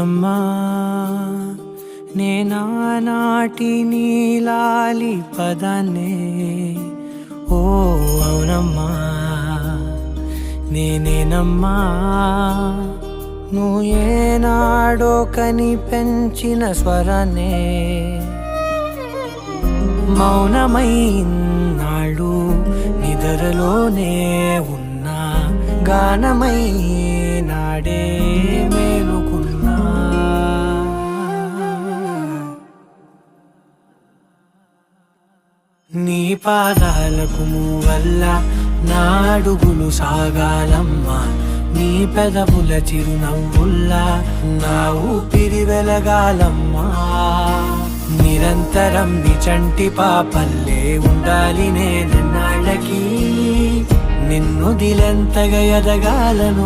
అవునమ్మా నేనానాటి నీలాలి పదాన్నే ఓ అవునమ్మా నేనేనమ్మా నువ్వు ఏనాడో కని పెంచిన స్వరాన్నే మౌనమైనాడు నిద్రలోనే ఉన్నా గానమై నాడే మేలుకున్నా నీ పాదాలకు వల్ల నా అడుగులు సాగాలమ్మా నీ పెదవుల చిరునవ్వుల్లా నా ఊపిరి వెలగాలమ్మా నిరంతరం నీ చంటి పాపల్లే ఉండాలి నేనన్నాళ్ళకి నిన్ను దిలెంతగా ఎదగాలను